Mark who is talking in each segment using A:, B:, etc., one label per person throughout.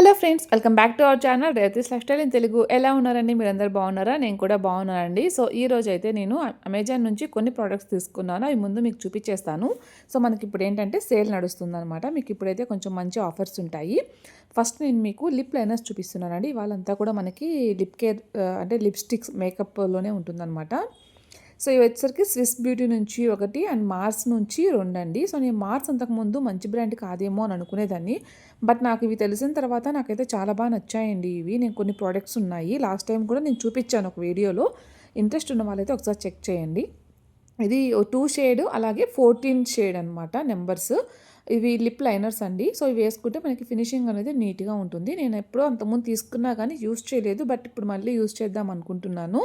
A: Hello friends, welcome back to our channel Revathi's life style in Telugu. ఎలా ఉన్నారండి? మీరందరూ బాగున్నారా? నేను కూడా బాగున్నానండి. సో ఈ రోజు అయితే నేను అమెజాన్ నుంచి కొన్ని ప్రోడక్ట్స్ తీసుకున్నాను. అవి ముందు మీకు చూపించేస్తాను. సో మనకి ఇప్పుడు ఏంటంటే సేల్ నడుస్తుందన్నమాట. మీకు ఇప్పుడైతే కొంచెం మంచి ఆఫర్స్ ఉంటాయి. ఫస్ట్ నేను మీకు లిప్ లైనర్స్ చూపిస్తున్నానండి. వాళ్ళంతా కూడా మనకి లిప్ కేర్ అంటే లిప్స్టిక్స్ మేకప్లోనే ఉంటుందన్నమాట. సో ఇవి వచ్చేసరికి స్విస్ బ్యూటీ నుంచి ఒకటి అండ్ మార్స్ నుంచి రెండండి. సో నేను మార్స్ అంతకుముందు మంచి బ్రాండ్ కాదేమో అని అనుకునేదాన్ని. బట్ నాకు ఇవి తెలిసిన తర్వాత నాకైతే చాలా బాగా నచ్చాయండి ఇవి. నేను కొన్ని ప్రోడక్ట్స్ ఉన్నాయి. లాస్ట్ టైం కూడా నేను చూపించాను ఒక వీడియోలో. ఇంట్రెస్ట్ ఉన్న వాళ్ళైతే ఒకసారి చెక్ చేయండి. ఇది 2 షేడ్ అలాగే 14 షేడ్ అనమాట నెంబర్స్. ఇవి లిప్ లైనర్స్ అండి. సో ఇవి వేసుకుంటే మనకి ఫినిషింగ్ అనేది నీట్గా ఉంటుంది. నేను ఎప్పుడో అంతకుముందు తీసుకున్నా కానీ యూస్ చేయలేదు. బట్ ఇప్పుడు మళ్ళీ యూస్ చేద్దాం అనుకుంటున్నాను.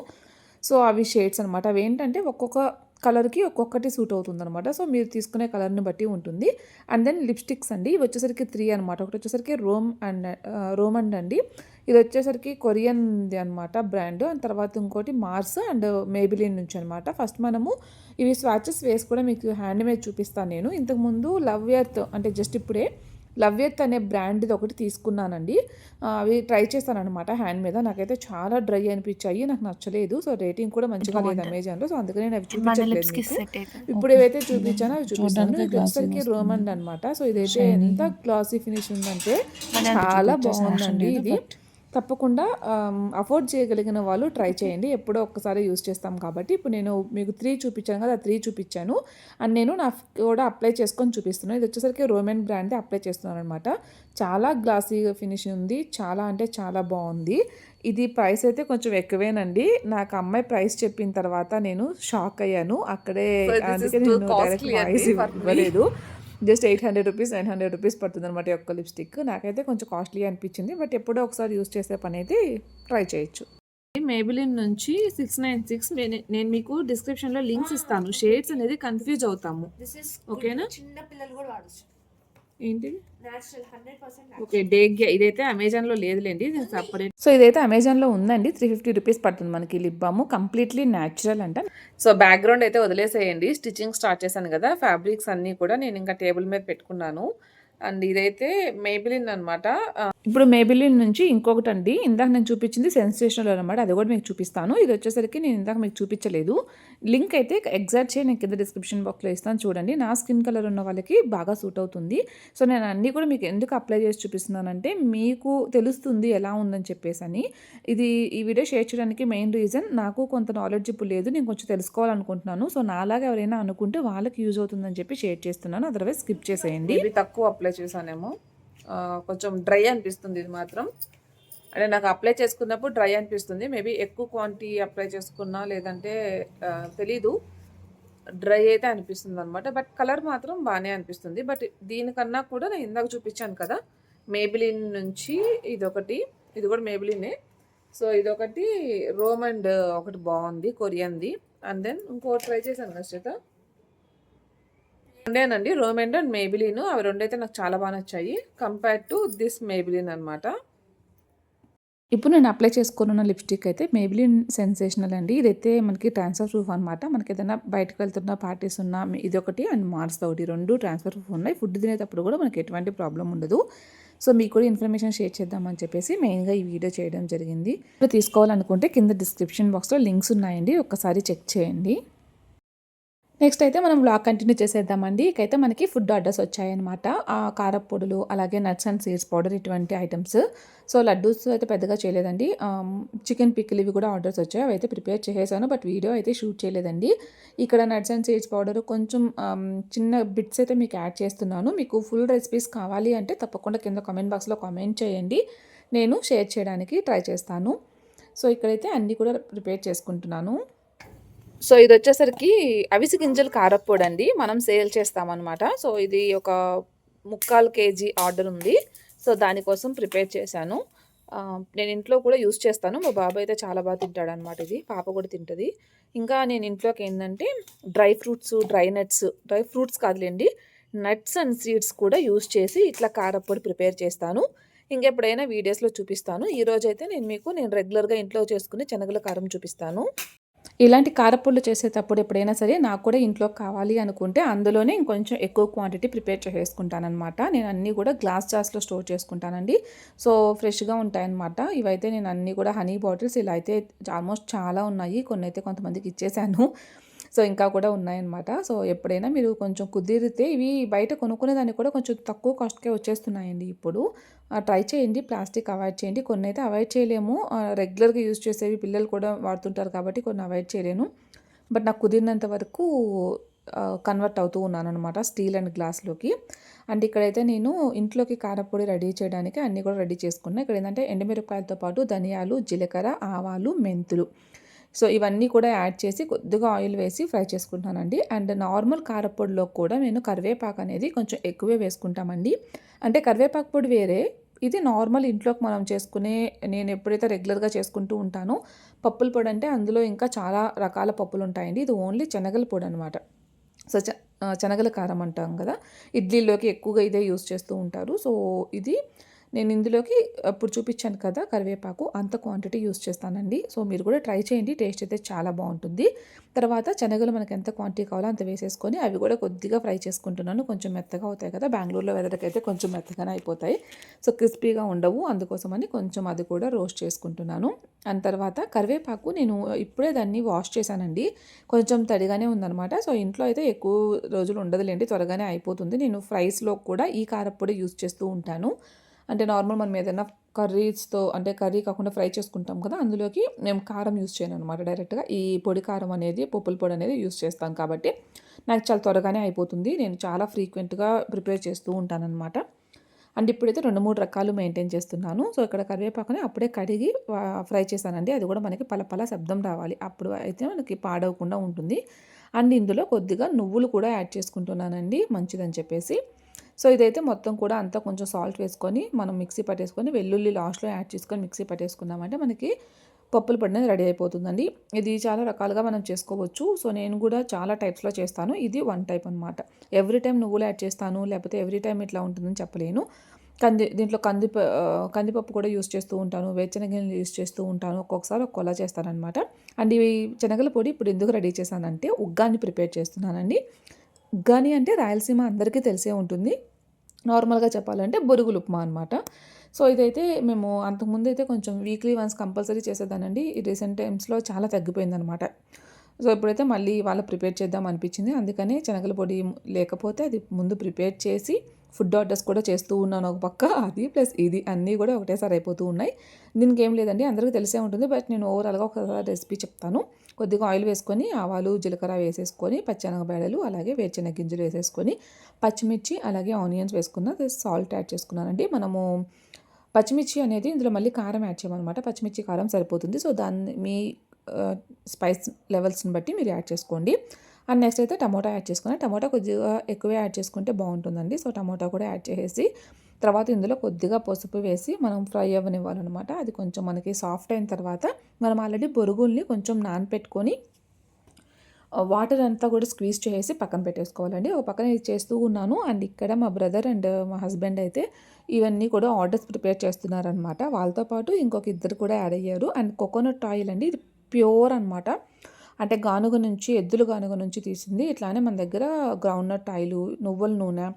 A: సో అవి షేడ్స్ అనమాట. అవి ఏంటంటే ఒక్కొక్క కలర్కి ఒక్కొక్కటి సూట్ అవుతుంది అనమాట. సో మీరు తీసుకునే కలర్ని బట్టి ఉంటుంది. అండ్ దెన్ లిప్స్టిక్స్ అండి. ఇవి వచ్చేసరికి 3 అనమాట. ఒకటి వచ్చేసరికి రోమండ్ అండి. ఇది వచ్చేసరికి కొరియన్ది అనమాట బ్రాండ్. అండ్ తర్వాత ఇంకోటి మార్స్ అండ్ మేబిలిన్ నుంచి అనమాట. ఫస్ట్ మనము ఇవి స్వాచెస్ వేసి కూడా మీకు హ్యాండ్ మీద చూపిస్తాను నేను. ఇంతకుముందు లవ్ ఎర్త్ అంటే జస్ట్ ఇప్పుడే లవ్ ఎర్త్ అనే బ్రాండ్ది ఒకటి తీసుకున్నానండి. అవి ట్రై చేస్తాను అనమాట హ్యాండ్ మీద. నాకైతే చాలా డ్రై అనిపించాయి, నాకు నచ్చలేదు. సో రేటింగ్ కూడా మంచిగా లేదు అమెజాన్లో. సో అందుకని నేను అవి చూపించట్లేదు మీకు. ఇప్పుడు ఏవైతే చూపించానో అవి చూపిస్తాను. ఇది వచ్చేసరికి రోమండ్ అనమాట. సో ఇదైతే ఎంత గ్లాసీ ఫినిష్ ఉందంటే చాలా బాగుందండి ఇది. తప్పకుండా అఫోర్డ్ చేయగలిగిన వాళ్ళు ట్రై చేయండి. ఎప్పుడో ఒక్కసారి యూస్ చేస్తాం కాబట్టి. ఇప్పుడు నేను మీకు 3 చూపించాను కదా, 3 చూపించాను. అండ్ నేను నా కూడా అప్లై చేసుకొని చూపిస్తున్నాను. ఇది వచ్చేసరికి రోమన్ బ్రాండ్ది అప్లై చేస్తున్నాను అనమాట. చాలా గ్లాసీగా ఫినిష్ ఉంది. చాలా అంటే చాలా బాగుంది. ఇది ప్రైస్ అయితే కొంచెం ఎక్కువేనండి. నాకు అమ్మాయి ప్రైస్ చెప్పిన తర్వాత నేను షాక్ అయ్యాను. అక్కడే అందుకే నేను డైరెక్ట్ ప్రైస్ ఇవ్వలేదు. జస్ట్ 800 రూపీస్ 900 రూపీస్ పడుతుంది అనమాట ఈ ఒక్క లిప్స్టిక్. నాకైతే కొంచెం కాస్ట్లీ అనిపించింది. బట్ ఎప్పుడో ఒకసారి యూస్ చేసే పని అయితే ట్రై చేయొచ్చు. మేబిలిన్ నుంచి 696 నేను మీకు డిస్క్రిప్షన్లో లింక్స్ ఇస్తాను. షేడ్స్ అనేది కన్ఫ్యూజ్ అవుతాము. ఓకేనా? చిన్న పిల్లలు కూడా వాడచ్చు. ఏంటి ఓకే డేగ్యా. ఇదైతే అమెజాన్లో లేదులేండి, ఇది సపరేట్. సో ఇదైతే అమెజాన్లో ఉందండి. 350 రూపీస్ పడుతుంది మనకి లిప్ బామ్. కంప్లీట్లీ న్యాచురల్ అంట. సో బ్యాక్గ్రౌండ్ అయితే వదిలేసేయండి. స్టిచ్చింగ్ స్టార్ట్ చేశాను కదా, ఫ్యాబ్రిక్స్ అన్నీ కూడా నేను ఇంకా టేబుల్ మీద పెట్టుకున్నాను. అండ్ ఇదైతే మేబిలిన్ అనమాట. ఇప్పుడు మేబిలిన్ నుంచి ఇంకొకటి అండి. ఇందాక నేను చూపించింది సెన్సేషనల్ అనమాట. అది కూడా మీకు చూపిస్తాను. ఇది వచ్చేసరికి నేను ఇందాక మీకు చూపించలేదు. లింక్ అయితే ఎగ్జాక్ట్ చేయి నేను కింద డిస్క్రిప్షన్ బాక్స్లో ఇస్తాను చూడండి. నా స్కిన్ కలర్ ఉన్న వాళ్ళకి బాగా సూట్ అవుతుంది. సో నేను అన్నీ కూడా మీకు ఎందుకు అప్లై చేసి చూపిస్తున్నానంటే మీకు తెలుస్తుంది ఎలా ఉందని చెప్పేసి అని. ఈ వీడియో షేర్ చేయడానికి మెయిన్ రీజన్, నాకు కొంత నాలెడ్జ్ ఇప్పుడు లేదు, నేను కొంచెం తెలుసుకోవాలనుకుంటున్నాను. సో నాలాగా ఎవరైనా అనుకుంటే వాళ్ళకి యూజ్ అవుతుందని చెప్పి షేర్ చేస్తున్నాను. అదర్వైజ్ స్కిప్ చేసేయండి. ఇవి తక్కువ అప్లై చేశానేమో, కొంచెం డ్రై అనిపిస్తుంది ఇది మాత్రం. అంటే నాకు అప్లై చేసుకున్నప్పుడు డ్రై అనిపిస్తుంది. మేబీ ఎక్కువ క్వాంటిటీ అప్లై చేసుకున్నా లేదంటే తెలీదు, డ్రై అయితే అనిపిస్తుంది అనమాట. బట్ కలర్ మాత్రం బాగానే అనిపిస్తుంది. బట్ దీనికన్నా కూడా నేను ఇందాక చూపించాను కదా మేబిలిన్ నుంచి ఇదొకటి, ఇది కూడా మేబిలినే. సో ఇదొకటి రోమండ్ ఒకటి బాగుంది కొరియన్ది. అండ్ దెన్ ఇంకోటి ట్రై చేశాను కదా శ్వేత, రెండేనండి, రోమెండ్ అండ్ మేబిలిన్. అవి రెండైతే నాకు చాలా బాగా నచ్చాయి కంపేర్ టు దిస్ మేబిలిన్ అనమాట. ఇప్పుడు నేను అప్లై చేసుకున్న లిప్స్టిక్ అయితే మేబిలిన్ సెన్సేషనల్ అండి. ఇదైతే మనకి ట్రాన్స్ఫర్ ప్రూఫ్ అనమాట. మనకి ఏదైనా బయటకు వెళ్తున్న పార్టీస్ ఉన్నా ఇది ఒకటి అండ్ మార్స్ ఒకటి, రెండు ట్రాన్స్ఫర్ ప్రూఫ్ ఉన్నాయి. ఫుడ్ తినేటప్పుడు కూడా మనకి ఎటువంటి ప్రాబ్లం ఉండదు. సో మీకు కూడా ఇన్ఫర్మేషన్ షేర్ చేద్దామని చెప్పేసి మెయిన్గా ఈ వీడియో చేయడం జరిగింది. తీసుకోవాలనుకుంటే కింద డిస్క్రిప్షన్ బాక్స్లో లింక్స్ ఉన్నాయండి, ఒక్కసారి చెక్ చేయండి. నెక్స్ట్ అయితే మనం వ్లాగ్ కంటిన్యూ చేసేద్దామండి. ఇకైతే మనకి ఫుడ్ ఆర్డర్స్ వచ్చాయన్నమాట. కారపొడులు అలాగే నట్స్ అండ్ సీడ్స్ పౌడర్ ఇటువంటి ఐటమ్స్. సో లడ్డూస్ అయితే పెద్దగా చేయలేదండి. చికెన్ పికిల్ ఇవి కూడా ఆర్డర్స్ వచ్చాయి. అవి అయితే ప్రిపేర్ చేసేసాను, బట్ వీడియో అయితే షూట్ చేయలేదండి. ఇక్కడ నట్స్ అండ్ సీడ్స్ పౌడర్ కొంచెం చిన్న బిట్స్ అయితే మీకు యాడ్ చేస్తున్నాను. మీకు ఫుల్ రెసిపీస్ కావాలి అంటే తప్పకుండా కింద కామెంట్ బాక్స్లో కామెంట్ చేయండి, నేను షేర్ చేయడానికి ట్రై చేస్తాను. సో ఇక్కడైతే అన్నీ కూడా ప్రిపేర్ చేసుకుంటున్నాను. సో ఇది వచ్చేసరికి అవిసి గింజలు కారప్పొడి అండి, మనం సేల్ చేస్తామన్నమాట. సో ఇది ఒక 3/4 kg ఆర్డర్ ఉంది. సో దానికోసం ప్రిపేర్ చేశాను. నేను ఇంట్లో కూడా యూస్ చేస్తాను. మా బాబాయ్ అయితే చాలా బాగా తింటాడు అనమాట. ఇది పాప కూడా తింటుంది. ఇంకా నేను ఇంట్లోకి ఏంటంటే డ్రై ఫ్రూట్స్ కాదులేండి, నట్స్ అండ్ సీడ్స్ కూడా యూస్ చేసి ఇట్లా కారప్పొడి ప్రిపేర్ చేస్తాను. ఇంకెప్పుడైనా వీడియోస్లో చూపిస్తాను. ఈరోజైతే నేను రెగ్యులర్గా ఇంట్లో చేసుకునే శనగల కారం చూపిస్తాను. ఇలాంటి కారపొడులు చేసేటప్పుడు ఎప్పుడైనా సరే నాకు కూడా ఇంట్లో కావాలి అనుకుంటే అందులోనే ఇంకొంచెం ఎక్కువ క్వాంటిటీ ప్రిపేర్ చేసేసుకుంటాననమాట. నేను అన్నీ కూడా గ్లాస్ జార్స్‌లో స్టోర్ చేసుకుంటానండి. సో, ఫ్రెష్‌గా ఉంటాయన్నమాట. ఇవైతే నేను అన్నీ కూడా హనీ బాటిల్స్ ఇలా అయితే ఆల్మోస్ట్ చాలా ఉన్నాయి. కొన్నైతే కొంతమందికి ఇచ్చేసాను. సో, ఇంకా కూడా ఉన్నాయన్నమాట. సో, ఎప్పుడైనా మీరు కొంచెం కుదిరితే ఇవి బయట కొనుక్కునేదానికి కూడా కొంచెం తక్కువ కాస్ట్‌కే వచ్చేస్తున్నాయండి ఇప్పుడు. ట్రై చేయండి. ప్లాస్టిక్ అవాయిడ్ చేయండి. కొన్నైతే అవాయిడ్ చేయలేము. రెగ్యులర్‌గా యూజ్ చేసేవి పిల్లలు కూడా వాడుతుంటారు కాబట్టి కొన్ని అవాయిడ్ చేయలేను. బట్ నాకు కుదిరినంత వరకు కన్వర్ట్ అవుతూ ఉన్నాననమాట స్టీల్ అండ్ గ్లాస్‌లోకి. అండ్ ఇక్కడైతే నేను ఇంట్లోకి కారప్పొడి రెడీ చేయడానికి అన్నీ కూడా రెడీ చేసుకున్నా. ఇక్కడ ఏంటంటే ఎండుమిరపకాయలతో పాటు ధనియాలు, జీలకర్ర, ఆవాలు, మెంతులు. సో, ఇవన్నీ కూడా యాడ్ చేసి కొద్దిగా ఆయిల్ వేసి ఫ్రై చేసుకుంటానండి. అండ్ నార్మల్ కారప్పొడిలో కూడా నేను కరివేపాకు అనేది కొంచెం ఎక్కువే వేసుకుంటామండి. అంటే కరివేపాకు పొడి వేరే, ఇది నార్మల్ ఇంట్లోకి మనం చేసుకునే నేను ఎప్పుడైతే రెగ్యులర్‌గా చేసుకుంటూ ఉంటానో పప్పుల పొడి అంటే అందులో ఇంకా చాలా రకాల పప్పులుంటాయండి. ఇది ఓన్లీ శనగల పొడనమాట. సో, శనగల కారం అంటాం కదా! ఇడ్లీలోకి ఎక్కువగా ఇదే యూజ్ చేస్తూ ఉంటారు. సో, ఇది నేను ఇందులోకి ఇప్పుడు చూపించాను కదా కరివేపాకు అంత క్వాంటిటీ యూజ్ చేస్తానండి. సో, మీరు కూడా ట్రై చేయండి. టేస్ట్ అయితే చాలా బావుంటుంది. తర్వాత శనగలు మనకు ఎంత క్వాంటిటీ కావాలో అంత వేసేసుకొని అవి కూడా కొద్దిగా ఫ్రై చేసుకుంటున్నాను. కొంచెం మెత్తగా అవుతాయి కదా! బెంగుళూరులో వెదర్‌కైతే కొంచెం మెత్తగానే అయిపోతాయి. సో, క్రిస్పీగా ఉండవు. అందుకోసమని కొంచెం అది కూడా రోస్ట్ చేసుకుంటున్నాను. అండ్ తర్వాత కరివేపాకు నేను ఇప్పుడే దాన్ని వాష్ చేశానండి. కొంచెం తడిగానే ఉందనమాట. సో, ఇంట్లో అయితే ఎక్కువ రోజులు ఉండదులెండి. త్వరగానే అయిపోతుంది. నేను ఫ్రైస్‌లో కూడా ఈ కారప్పొడి యూజ్ చేస్తూ ఉంటాను. అంటే నార్మల్ మనం ఏదైనా కర్రీస్‌తో అంటే కర్రీ కాకుండా ఫ్రై చేసుకుంటాం కదా! అందులోకి నేను కారం యూజ్ చేయననమాట డైరెక్ట్‌గా. ఈ పొడి కారం అనేది పప్పుల పొడి అనేది యూజ్ చేస్తాను కాబట్టి నాకు చాలా త్వరగానే అయిపోతుంది. నేను చాలా ఫ్రీక్వెంట్‌గా ప్రిపేర్ చేస్తూ ఉంటాననమాట. అండ్ ఇప్పుడైతే 2, 3 రకాలు మెయింటైన్ చేస్తున్నాను. సో, ఇక్కడ కరివేపాకుని అప్పుడే కడిగి ఫ్రై చేశానండి. అది కూడా మనకి పల శబ్దం రావాలి. అప్పుడు అయితే మనకి పాడవకుండా ఉంటుంది. అండ్ ఇందులో కొద్దిగా నువ్వులు కూడా యాడ్ చేసుకుంటున్నానండి మంచిదని చెప్పేసి. సో, ఇదైతే మొత్తం కూడా అంతా కొంచెం సాల్ట్ వేసుకొని మనం మిక్సీ పట్టేసుకొని వెల్లుల్లి లాస్ట్‌లో యాడ్ చేసుకొని మిక్సీ పట్టేసుకున్నామంటే మనకి పప్పుల పొడి అనేది రెడీ అయిపోతుందండి. ఇది చాలా రకాలుగా మనం చేసుకోవచ్చు. సో, నేను కూడా చాలా టైప్స్‌లో చేస్తాను. ఇది వన్ టైప్ అనమాట. ఎవ్రీ టైమ్ నువ్వులు యాడ్ చేస్తాను, లేకపోతే ఎవ్రీ టైమ్ ఇట్లా ఉంటుందని చెప్పలేను. దీంట్లో కందిపప్పు కూడా యూజ్ చేస్తూ ఉంటాను. వేరుశనగలు యూజ్ చేస్తూ ఉంటాను. ఒక్కొక్కసారి ఒక్కోలా చేస్తాననమాట. అండ్ ఇవి శనగల పొడి ఇప్పుడు ఎందుకు రెడీ చేశానంటే ఉగ్గాని ప్రిపేర్ చేస్తున్నానండి. ఉగ్గాని అంటే రాయలసీమ అందరికీ తెలిసే ఉంటుంది. నార్మల్‌గా చెప్పాలంటే బొరుగులు ఉప్మా అనమాట. సో, ఇదైతే మేము అంతకుముందైతే కొంచెం వీక్లీ వన్స్ కంపల్సరీ చేసేదాన్నండి. ఈ రీసెంట్ టైమ్స్‌లో చాలా తగ్గిపోయిందనమాట. సో, ఇప్పుడైతే మళ్ళీ ఇవాళ ప్రిపేర్ చేద్దాం అనిపించింది. అందుకని శనగల పొడి లేకపోతే అది ముందు ప్రిపేర్ చేసి ఫుడ్ ఆర్డర్స్ కూడా చేస్తూ ఉన్నాను ఒక పక్క. అది ప్లస్ ఇది అన్నీ కూడా ఒకటేసారి అయిపోతూ ఉన్నాయి. దీనికేం లేదండి అందరికీ తెలిసే ఉంటుంది. బట్ నేను ఓవరాల్‌గా ఒకసారి రెసిపీ చెప్తాను. కొద్దిగా ఆయిల్ వేసుకొని ఆవాలు, జీలకర్ర వేసేసుకొని పచ్చెనగబేడలు అలాగే వేరుశెనగ గింజలు వేసేసుకొని పచ్చిమిర్చి అలాగే ఆనియన్స్ వేసుకున్న సాల్ట్ యాడ్ చేసుకున్నానండి. మనము పచ్చిమిర్చి అనేది ఇందులో మళ్ళీ కారం యాడ్ చేయమనమాట. పచ్చిమిర్చి కారం సరిపోతుంది. సో, దాన్ని మీ స్పైస్ లెవెల్స్‌ని బట్టి మీరు యాడ్ చేసుకోండి. అండ్ నెక్స్ట్ అయితే టమోటా యాడ్ చేసుకున్నా. టమోటా కొద్దిగా ఎక్కువే యాడ్ చేసుకుంటే బావుంటుందండి. సో, టమోటా కూడా యాడ్ చేసేసి తర్వాత ఇందులో కొద్దిగా పసుపు వేసి మనం ఫ్రై అవ్వనివ్వాలనమాట. అది కొంచెం మనకి సాఫ్ట్ అయిన తర్వాత మనం ఆల్రెడీ బొరుగుల్ని కొంచెం నానపెట్టుకొని వాటర్ అంతా కూడా స్క్వీజ్ చేసేసి పక్కన పెట్టేసుకోవాలండి. ఒక పక్కన ఇది చేస్తూ ఉన్నాను. అండ్ ఇక్కడ మా బ్రదర్ అండ్ మా హస్బెండ్ అయితే ఇవన్నీ కూడా ఆర్డర్స్ ప్రిపేర్ చేస్తున్నారనమాట. వాళ్ళతో పాటు ఇంకొక ఇద్దరు కూడా యాడ్ అయ్యారు. అండ్ కోకోనట్ ఆయిల్ అండి. ఇది ప్యూర్ అనమాట. అంటే గానుగ నుంచి ఎద్దుల గానుగ నుంచి తీసింది. ఇట్లానే మన దగ్గర గ్రౌండ్‌నట్ ఆయిలు, నువ్వుల నూనె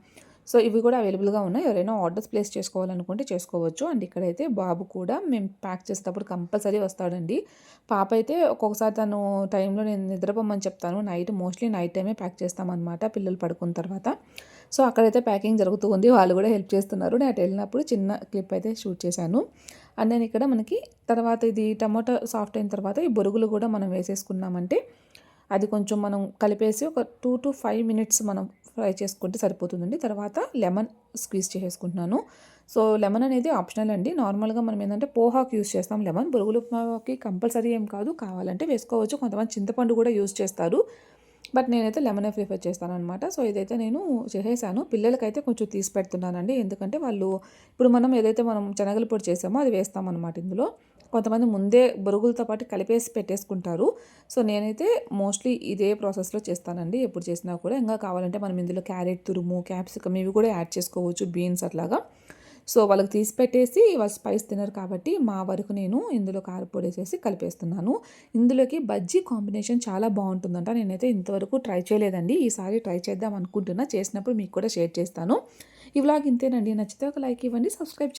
A: సో, ఇవి కూడా అవైలబుల్‌గా ఉన్నాయి. ఎవరైనా ఆర్డర్స్ ప్లేస్ చేసుకోవాలనుకుంటే చేసుకోవచ్చు. అండ్ ఇక్కడైతే బాబు కూడా మేము ప్యాక్ చేసేటప్పుడు కంపల్సరీ వస్తాడండి. పాప అయితే ఒక్కొక్కసారి తను టైంలో నేను నిద్రపోమని చెప్తాను. మోస్ట్లీ నైట్ టైమే ప్యాక్ చేస్తామనమాట పిల్లలు పడుకున్న తర్వాత. సో, అక్కడైతే ప్యాకింగ్ జరుగుతూ ఉంది. వాళ్ళు కూడా హెల్ప్ చేస్తున్నారు. నేను అటు వెళ్ళినప్పుడు చిన్న క్లిప్ అయితే షూట్ చేశాను. అండ్ నేను ఇక్కడ మనకి తర్వాత ఇది టమాటా సాఫ్ట్ అయిన తర్వాత ఈ బొరుగులు కూడా మనం వేసేసుకున్నామంటే అది కొంచెం మనం కలిపేసి ఒక 2-5 మినిట్స్ మనం ఫ్రై చేసుకుంటే సరిపోతుందండి. తర్వాత లెమన్ స్క్వీజ్ చేసేసుకుంటున్నాను. సో, లెమన్ అనేది ఆప్షనల్ అండి. నార్మల్‌గా మనం ఏంటంటే పోహాకి యూజ్ చేస్తాం లెమన్. బొరుగుల ఉప్మాకి కంపల్సరీ ఏం కాదు. కావాలంటే వేసుకోవచ్చు. కొంతమంది చింతపండు కూడా యూజ్ చేస్తారు. బట్ నేనైతే లెమనే ప్రిఫర్ చేస్తాననమాట. సో, ఇదైతే నేను చేసేసాను. పిల్లలకైతే కొంచెం తీసి పెడుతున్నానండి. ఎందుకంటే వాళ్ళు ఇప్పుడు మనం ఏదైతే మనం శనగల పొడి చేసామో అది వేస్తామనమాట ఇందులో. కొంతమంది ముందే బొరుగులతో పాటు కలిపేసి పెట్టేసుకుంటారు. సో, నేనైతే మోస్ట్లీ ఇదే ప్రాసెస్‌లో చేస్తానండి. ఎప్పుడు చేసినా కూడా. ఇంకా కావాలంటే మనం ఇందులో క్యారెట్ తురుము, క్యాప్సికమ్ ఇవి కూడా యాడ్ చేసుకోవచ్చు. బీన్స్ అట్లాగా. సో వాళ్ళకి తీసి పెట్టేసి వాళ్ళు స్పైస్ తినరు కాబట్టి మా వరకు నేను ఇందులో కారపొడి వేసేసి కలిపేస్తున్నాను. ఇందులోకి బజ్జీ కాంబినేషన్ చాలా బాగుంటుందంట. నేనైతే ఇంతవరకు ట్రై చేయలేదండి. ఈసారి ట్రై చేద్దాం అనుకుంటున్నా. చేసినప్పుడు మీకు కూడా షేర్ చేస్తాను. ఈ వ్లాగ్ ఇంతేనండి. నచ్చితే ఒక లైక్ ఇవ్వండి. సబ్స్క్రైబ్